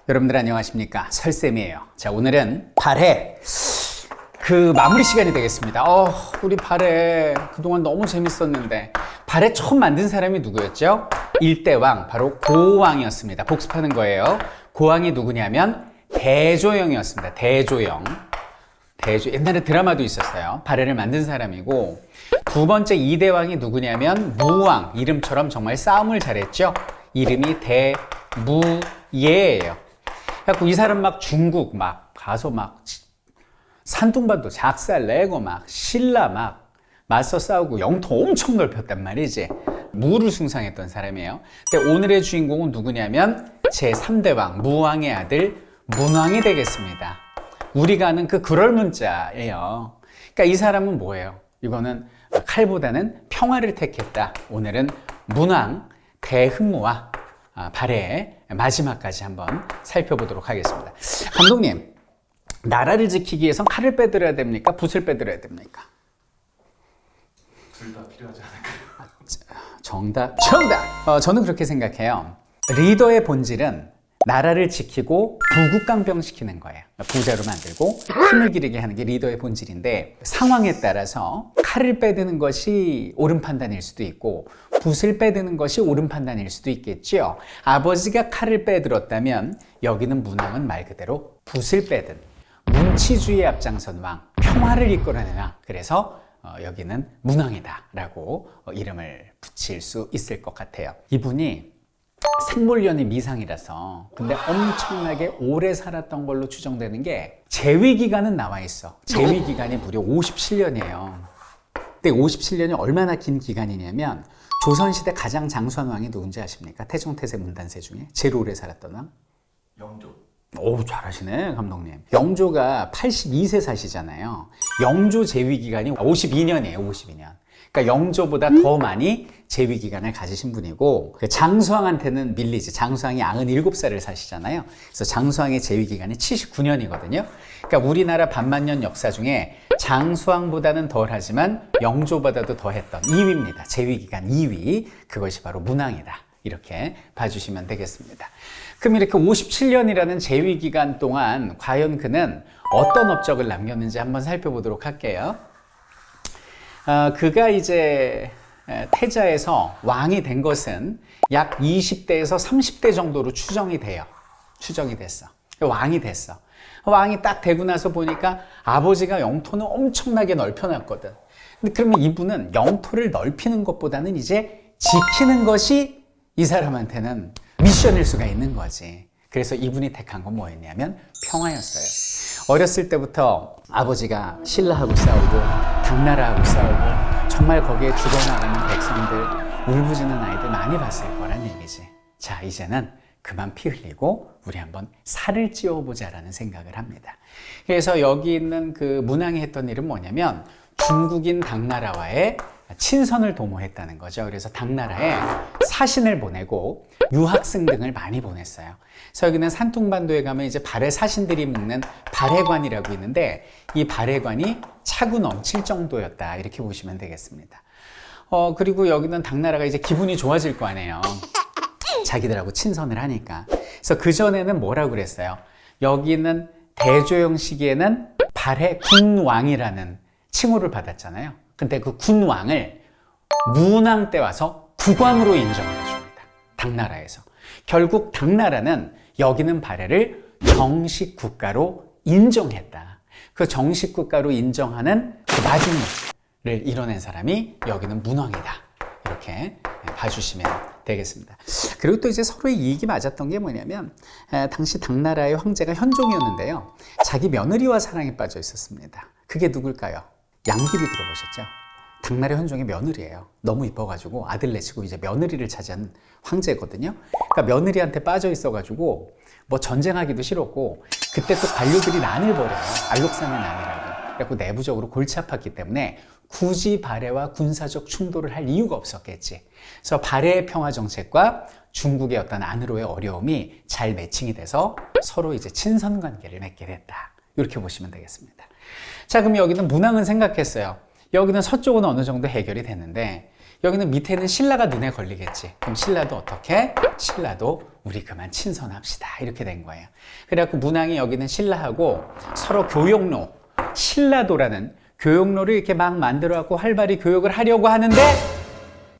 여러분들 안녕하십니까? 설쌤이에요. 자, 오늘은 발해 마무리 시간이 되겠습니다. 우리 발해 그동안 너무 재밌었는데 발해 처음 만든 사람이 누구였죠? 일대왕, 바로 고왕이었습니다. 복습하는 거예요. 고왕이 누구냐면 대조영이었습니다. 대조영. 옛날에 드라마도 있었어요. 발해를 만든 사람이고, 두 번째 이대왕이 누구냐면 무왕, 이름처럼 정말 싸움을 잘했죠. 이름이 대무예예요. 그래갖고 이 사람 막 중국 막 가서 막 산둥반도 작살 내고 막 신라 막 맞서 싸우고 영토 엄청 넓혔단 말이지. 무를 숭상했던 사람이에요. 근데 오늘의 주인공은 누구냐면 제3대왕 무왕의 아들 문왕이 되겠습니다. 우리가 아는 그 그럴문자예요. 그러니까 이 사람은 뭐예요? 이거는 칼보다는 평화를 택했다. 오늘은 문왕 대흥무와 발해의 마지막까지 한번 살펴보도록 하겠습니다. 감독님, 나라를 지키기 위해선 칼을 빼들어야 됩니까? 붓을 빼들어야 됩니까? 둘 다 필요하지 않을까요? 정답. 저는 그렇게 생각해요. 리더의 본질은 나라를 지키고 부국강병시키는 거예요. 부자로 만들고 힘을 기르게 하는 게 리더의 본질인데, 상황에 따라서 칼을 빼드는 것이 옳은 판단일 수도 있고 붓을 빼드는 것이 옳은 판단일 수도 있겠죠. 아버지가 칼을 빼들었다면 여기는 문왕은 말 그대로 붓을 빼든 문치주의에 앞장선 왕, 평화를 이끌어내는 왕. 그래서 여기는 문왕이다 라고 이름을 붙일 수 있을 것 같아요. 이분이 생물연이 미상이라서, 근데 엄청나게 오래 살았던 걸로 추정되는 게 재위기간은 나와 있어. 재위기간이 무려 57년이에요. 근데 57년이 얼마나 긴 기간이냐면, 조선시대 가장 장수한 왕이 누군지 아십니까? 태종, 태세, 문단세 중에 제일 오래 살았던 왕? 영조. 오, 잘하시네, 감독님. 영조가 82세 사시잖아요. 영조 재위기간이 52년이에요, 52년. 그러니까 영조보다 더 많이 재위기간을 가지신 분이고, 장수왕한테는 밀리지. 장수왕이 97살을 사시잖아요. 그래서 장수왕의 재위기간이 79년이거든요. 그러니까 우리나라 반만년 역사 중에 장수왕보다는 덜 하지만 영조보다도 더 했던 2위입니다. 재위기간 2위. 그것이 바로 문왕이다. 이렇게 봐주시면 되겠습니다. 그럼 이렇게 57년이라는 재위기간 동안 과연 그는 어떤 업적을 남겼는지 한번 살펴보도록 할게요. 그가 이제 태자에서 왕이 된 것은 약 20대에서 30대 정도로 추정이 됐어. 왕이 됐어. 왕이 딱 되고 나서 보니까 아버지가 영토는 엄청나게 넓혀놨거든. 근데 그러면 이분은 영토를 넓히는 것보다는 이제 지키는 것이 이 사람한테는 미션일 수가 있는 거지. 그래서 이분이 택한 건 뭐였냐면 평화였어요. 어렸을 때부터 아버지가 신라하고 싸우고 당나라하고 싸우고 정말 거기에 죽어나가는 백성들, 울부짖는 아이들 많이 봤을 거란 얘기지. 자, 이제는 그만 피 흘리고 우리 한번 살을 찌워보자라는 생각을 합니다. 그래서 여기 있는 그 문왕이 했던 일은 뭐냐면 중국인 당나라와의 친선을 도모했다는 거죠. 그래서 당나라에 사신을 보내고 유학생 등을 많이 보냈어요. 그래서 여기는 산둥반도에 가면 이제 발해 사신들이 묵는 발해관이라고 있는데, 이 발해관이 차고 넘칠 정도였다, 이렇게 보시면 되겠습니다. 그리고 여기는 당나라가 이제 기분이 좋아질 거 아니에요. 자기들하고 친선을 하니까. 그래서 그전에는 뭐라고 그랬어요? 여기는 대조영 시기에는 발해 군왕이라는 칭호를 받았잖아요. 근데 그 군왕을 문왕 때 와서 국왕으로 인정을 해줍니다. 당나라에서. 결국 당나라는 여기는 발해를 정식 국가로 인정했다. 그 정식 국가로 인정하는 그 마중물을 이뤄낸 사람이 여기는 문왕이다. 이렇게 봐주시면 되겠습니다. 그리고 또 이제 서로의 이익이 맞았던 게 뭐냐면, 당시 당나라의 황제가 현종이었는데요. 자기 며느리와 사랑에 빠져 있었습니다. 그게 누굴까요? 양귀비 들어보셨죠? 당나라 현종의 며느리예요. 너무 이뻐가지고 아들 내치고 이제 며느리를 차지한 황제거든요. 그러니까 며느리한테 빠져 있어가지고 뭐 전쟁하기도 싫었고, 그때 또 관료들이 난을 벌여요. 알록산의 난이라고. 그래서 내부적으로 골치 아팠기 때문에 굳이 발해와 군사적 충돌을 할 이유가 없었겠지. 그래서 발해의 평화 정책과 중국의 어떤 안으로의 어려움이 잘 매칭이 돼서 서로 이제 친선 관계를 맺게 됐다. 이렇게 보시면 되겠습니다. 자, 그럼 여기는 문왕은 생각했어요. 여기는 서쪽은 어느 정도 해결이 됐는데, 여기는 밑에는 신라가 눈에 걸리겠지. 그럼 신라도 어떻게? 신라도 우리 그만 친선합시다. 이렇게 된 거예요. 그래갖고 문왕이 여기는 신라하고 서로 교역로, 신라도라는 교역로를 이렇게 막 만들어갖고 활발히 교역을 하려고 하는데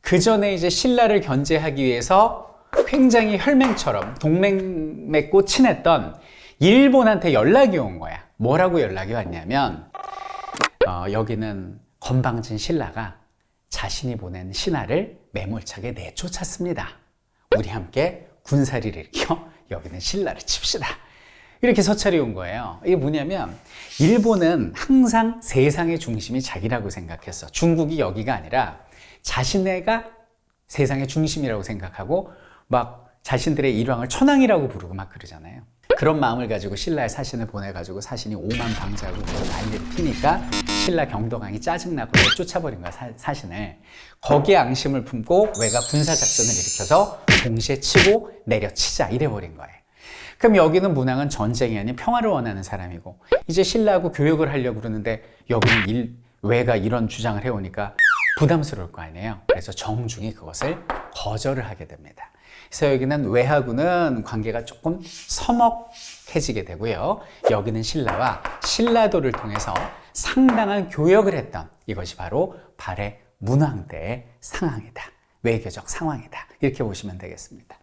그 전에 이제 신라를 견제하기 위해서 굉장히 혈맹처럼 동맹 맺고 친했던 일본한테 연락이 온 거야. 뭐라고 연락이 왔냐면 여기는 건방진 신라가 자신이 보낸 신하를 매몰차게 내쫓았습니다. 우리 함께 군사리를 일으켜 여기는 신라를 칩시다. 이렇게 서찰이 온 거예요. 이게 뭐냐면 일본은 항상 세상의 중심이 자기라고 생각했어. 중국이 여기가 아니라 자신네가 세상의 중심이라고 생각하고 막 자신들의 일왕을 천황이라고 부르고 막 그러잖아요. 그런 마음을 가지고 신라에 사신을 보내가지고 사신이 오만방자하고 난리를 피니까 신라 경덕왕이 짜증나고 쫓아버린 거야, 사신을. 거기에 앙심을 품고 외가 군사작전을 일으켜서 동시에 치고 내려치자 이래버린 거예요. 그럼 여기는 문왕은 전쟁이 아닌 평화를 원하는 사람이고 이제 신라하고 교역을 하려고 그러는데 여기는 외가 이런 주장을 해오니까 부담스러울 거 아니에요. 그래서 정중히 그것을 거절을 하게 됩니다. 그래서 여기는 외하고는 관계가 조금 서먹해지게 되고요. 여기는 신라와 신라도를 통해서 상당한 교역을 했던 이것이 바로 발해 문왕 때의 상황이다. 외교적 상황이다. 이렇게 보시면 되겠습니다.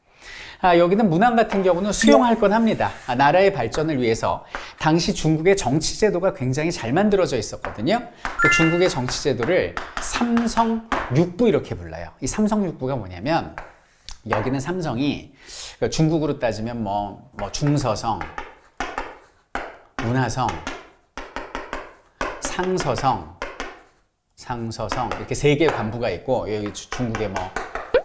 여기는 문왕 같은 경우는 수용할 건 합니다. 나라의 발전을 위해서 당시 중국의 정치제도가 굉장히 잘 만들어져 있었거든요. 그 중국의 정치제도를 삼성육부 이렇게 불러요. 이 삼성육부가 뭐냐면 여기는 삼성이 중국으로 따지면 뭐 중서성, 문화성, 상서성 이렇게 세 개의 관부가 있고 여기 중국에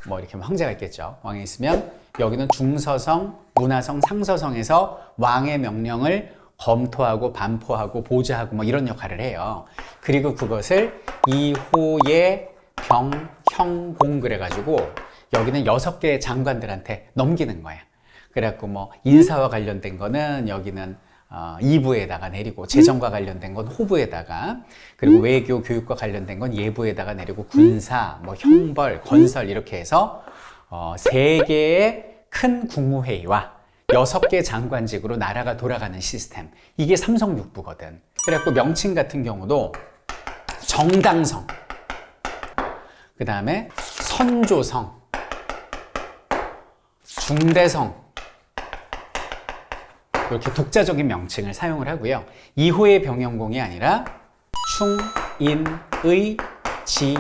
뭐 이렇게 황제가 있겠죠. 왕이 있으면 여기는 중서성, 문화성, 상서성에서 왕의 명령을 검토하고 반포하고 보좌하고 뭐 이런 역할을 해요. 그리고 그것을 이호예, 병, 형, 공 그래가지고 여기는 6개의 장관들한테 넘기는 거야. 그래갖고 뭐 인사와 관련된 거는 여기는 2부에다가 내리고 재정과 관련된 건 호부에다가 그리고 외교, 교육과 관련된 건 예부에다가 내리고 군사, 뭐 형벌, 건설 이렇게 해서 3개의 큰 국무회의와 6개 장관직으로 나라가 돌아가는 시스템. 이게 삼성육부거든. 그래갖고 명칭 같은 경우도 정당성, 그 다음에 선조성, 중대성 이렇게 독자적인 명칭을 사용을 하고요. 이호의 병영공이 아니라 충, 인, 의, 지,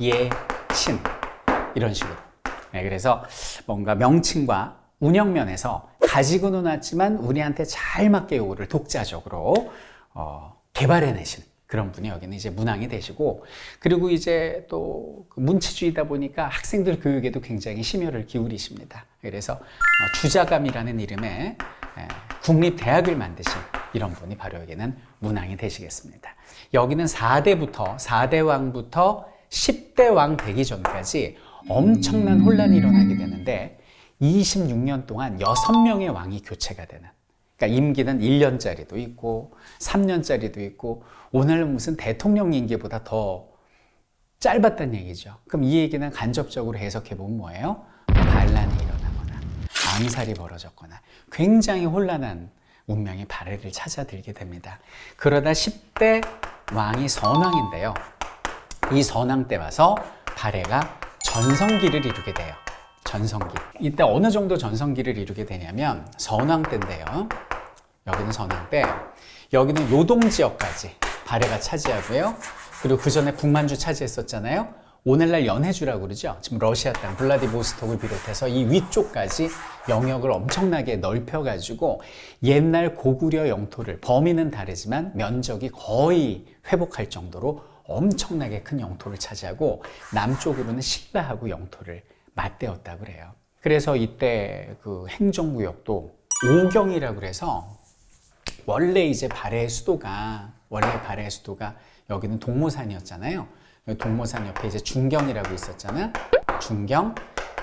예, 신 이런 식으로. 네, 그래서 뭔가 명칭과 운영면에서 가지고는 왔지만 우리한테 잘 맞게 요거를 독자적으로 개발해내신 그런 분이 여기는 이제 문왕이 되시고, 그리고 이제 또 문치주의다 보니까 학생들 교육에도 굉장히 심혈을 기울이십니다. 그래서 주자감이라는 이름의 국립대학을 만드신 이런 분이 바로 여기는 문왕이 되시겠습니다. 여기는 4대 왕부터 10대 왕 되기 전까지 엄청난 혼란이 일어나게 되는데 26년 동안 6명의 왕이 교체가 되는, 그러니까 임기는 1년짜리도 있고 3년짜리도 있고 오늘 무슨 대통령 임기보다 더 짧았다는 얘기죠. 그럼 이 얘기는 간접적으로 해석해 보면 뭐예요? 반란이 일어나거나 암살이 벌어졌거나 굉장히 혼란한 운명이 발해를 찾아들게 됩니다. 그러다 10대 왕이 선왕인데요. 이 선왕 때 와서 발해가 전성기를 이루게 돼요. 전성기. 이때 어느 정도 전성기를 이루게 되냐면 선왕 때인데요. 여기는 선왕 때, 여기는 요동 지역까지 발해가 차지하고요. 그리고 그 전에 북만주 차지했었잖아요. 오늘날 연해주라고 그러죠. 지금 러시아 땅 블라디보스톡을 비롯해서 이 위쪽까지 영역을 엄청나게 넓혀가지고 옛날 고구려 영토를, 범위는 다르지만 면적이 거의 회복할 정도로 엄청나게 큰 영토를 차지하고 남쪽으로는 신라하고 영토를 맞대었다고 그래요. 그래서 이때 그 행정구역도 오경이라고 그래서 원래 발해의 수도가 여기는 동모산이었잖아요. 동모산 옆에 이제 중경이라고 있었잖아. 중경,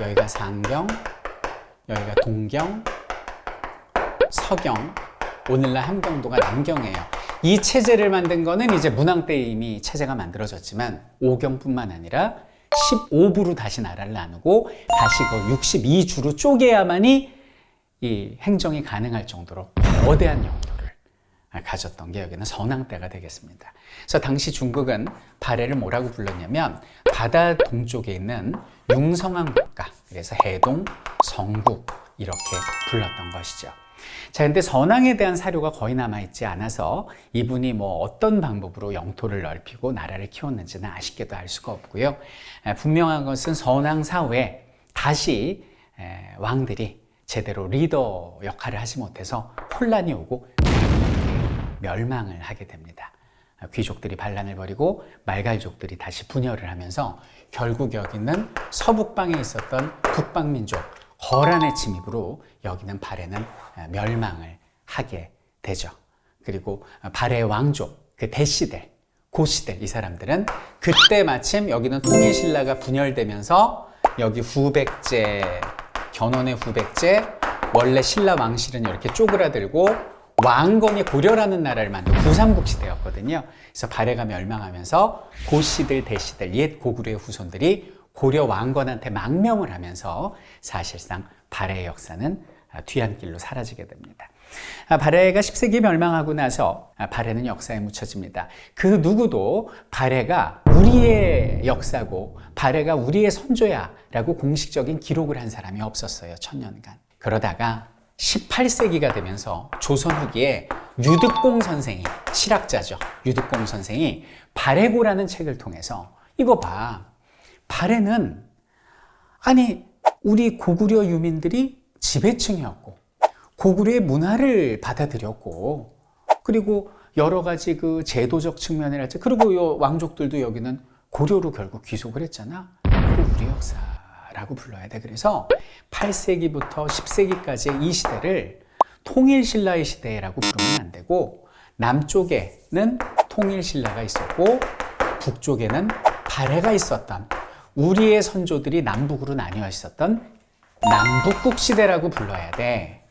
여기가 상경, 여기가 동경, 서경, 오늘날 함경도가 남경이에요. 이 체제를 만든 거는 이제 문왕 때 이미 체제가 만들어졌지만 오경뿐만 아니라 15부로 다시 나라를 나누고 다시 그 62주로 쪼개야만이 이 행정이 가능할 정도로 거대한 영토를 가졌던 게 여기는 선왕 때가 되겠습니다. 그래서 당시 중국은 발해를 뭐라고 불렀냐면 바다 동쪽에 있는 융성한 국가, 그래서 해동, 성국 이렇게 불렀던 것이죠. 자, 근데 선왕에 대한 사료가 거의 남아있지 않아서 이분이 뭐 어떤 방법으로 영토를 넓히고 나라를 키웠는지는 아쉽게도 알 수가 없고요. 분명한 것은 선왕 사후에 다시 왕들이 제대로 리더 역할을 하지 못해서 혼란이 오고 멸망을 하게 됩니다. 귀족들이 반란을 벌이고 말갈족들이 다시 분열을 하면서 결국 여기는 서북방에 있었던 북방민족 거란의 침입으로 여기는 발해는 멸망을 하게 되죠. 그리고 발해 왕족, 그 대씨들, 고씨들, 이 사람들은 그때 마침 여기는 통일신라가 분열되면서 여기 후백제, 견훤의 후백제, 원래 신라 왕실은 이렇게 쪼그라들고 왕건이 고려라는 나라를 만든 구삼국 시대였거든요. 그래서 발해가 멸망하면서 고씨들, 대씨들, 옛 고구려의 후손들이 고려 왕건한테 망명을 하면서 사실상 발해의 역사는 뒤안길로 사라지게 됩니다. 발해가 10세기에 멸망하고 나서 발해는 역사에 묻혀집니다. 그 누구도 발해가 우리의 역사고 발해가 우리의 선조야 라고 공식적인 기록을 한 사람이 없었어요. 1000년간. 그러다가 18세기가 되면서 조선 후기에 유득공 선생이, 실학자죠. 유득공 선생이 발해고라는 책을 통해서 이거 봐. 발해는 아니 우리 고구려 유민들이 지배층이었고 고구려의 문화를 받아들였고 그리고 여러 가지 그 제도적 측면이랄지 그리고 요 왕족들도 여기는 고려로 결국 귀속을 했잖아. 이거 우리 역사라고 불러야 돼. 그래서 8세기부터 10세기까지의 이 시대를 통일신라의 시대라고 부르면 안 되고 남쪽에는 통일신라가 있었고 북쪽에는 발해가 있었던 우리의 선조들이 남북으로 나뉘어 있었던 남북국 시대라고 불러야 돼.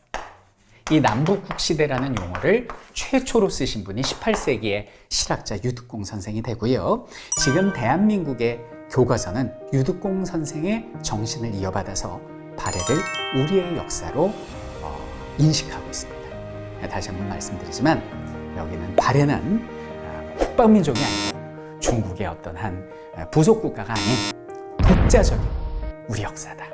이 남북국 시대라는 용어를 최초로 쓰신 분이 18세기의 실학자 유득공 선생이 되고요. 지금 대한민국의 교과서는 유득공 선생의 정신을 이어받아서 발해를 우리의 역사로 인식하고 있습니다. 다시 한번 말씀드리지만 여기는 발해는 북방민족이 아니고 중국의 어떤 한 부속 국가가 아닌 독자적인 우리 역사다.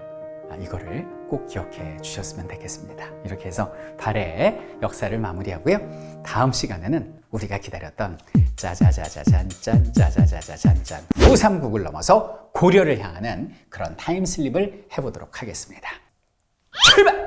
이거를 꼭 기억해 주셨으면 되겠습니다. 이렇게 해서 발해의 역사를 마무리하고요. 다음 시간에는 우리가 기다렸던 짜자자자잔짠 짜자자자잔짠 우삼국을 넘어서 고려를 향하는 그런 타임슬립을 해보도록 하겠습니다. 출발!